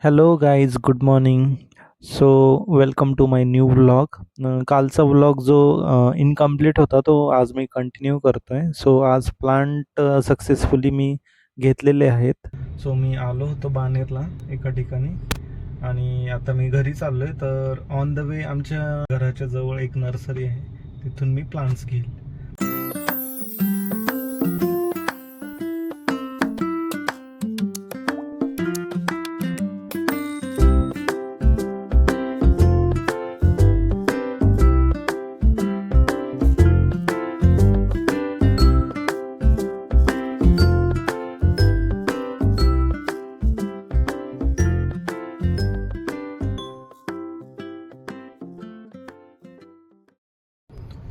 Hello guys, good morning. So welcome to my new vlog. कालचा vlog जो incomplete होता तो आज मी कंटिन्यू करतो आहे. सो आज प्लांट सक्सेसफुली मी घेतलेले आहेत. सो मी आलो होतो बानेरला एका ठिकाणी आणि आता मी घरी चाललो आहे. तर ऑन द वे आमच्या घराच्या जवळ एक नर्सरी आहे, तिथून मी प्लांट्स घेईल.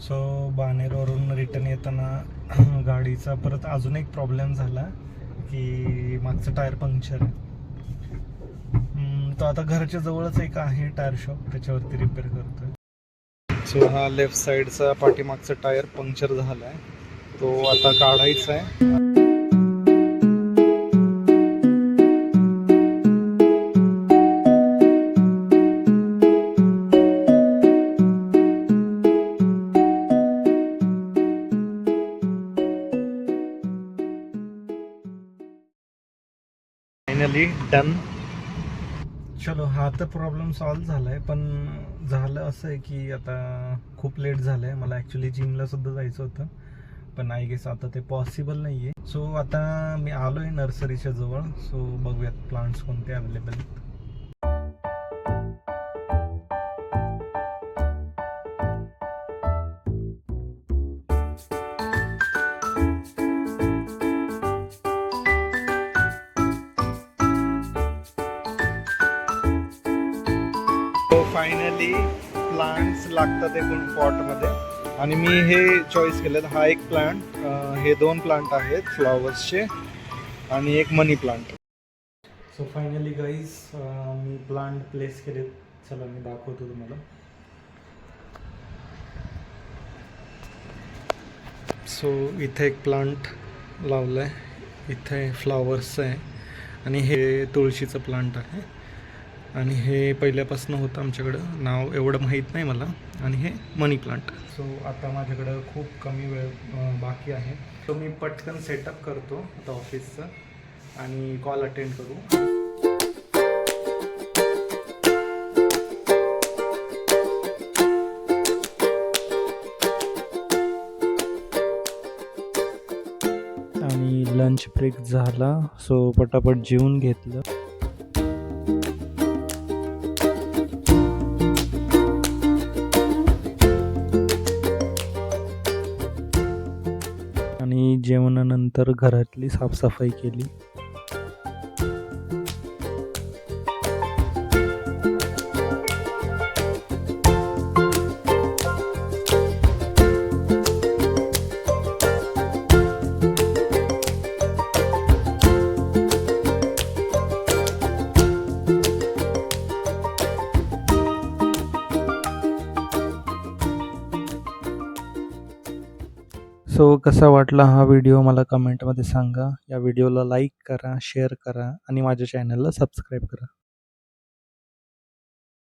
सो बानेरवरून रिटर्न येताना गाडीचा परत अजून एक प्रॉब्लेम झाला की मागचं टायर पंक्चर आहे. तो आता घराच्या जवळच एक आहे टायर शॉप, त्याच्यावरती रिपेअर करतोय. सो हा लेफ्ट साईडचा पाठीमागचा टायर पंक्चर झाला आहे, तो आता काढायचा आहे. Finally done. चलो, हा तर प्रॉब्लेम सॉल्व झाला आहे. पण झालं असं आहे की आता खूप लेट झालं आहे. मला ॲक्च्युली जिमला सुद्धा जायचं होतं, पण आय गेस आता ते पॉसिबल नाही आहे. सो आता मी आलो आहे नर्सरीच्या जवळ. सो बघूयात प्लांट्स कोणते अवेलेबल आहेत. फायनली प्लांट्स लागतात एकूण पॉटमध्ये, आणि मी हे चॉईस केलं. हा एक प्लांट, हे दोन प्लांट आहेत फ्लॉवर्सचे, आणि एक मनी प्लांट. सो फायनली गाईज, मी प्लांट प्लेस केले. चला मी दाखवतो तुम्हाला. सो इथे एक प्लांट लावलं आहे, इथे फ्लॉवर्सचं आहे, आणि हे तुळशीचं प्लांट आहे. आणि हे पहिल्यापासून होतं आमच्याकडं, नाव एवढं माहीत नाही मला. आणि हे मनी प्लांट. सो आता माझ्याकडं खूप कमी वेळ बाकी आहे, सो मी पटकन सेटअप करतो आता ऑफिसचं, आणि कॉल अटेंड करू. आणि लंच ब्रेक झाला, सो पटापट जेवून घेतलं. आणि जेवणानंतर घरातली साफसफाई केली. सो कसा वाटला हा व्हिडिओ मला कमेंटमध्ये सांगा. या व्हिडिओला लाईक करा, शेअर करा, आणि माझ्या चॅनलला सबस्क्राईब करा.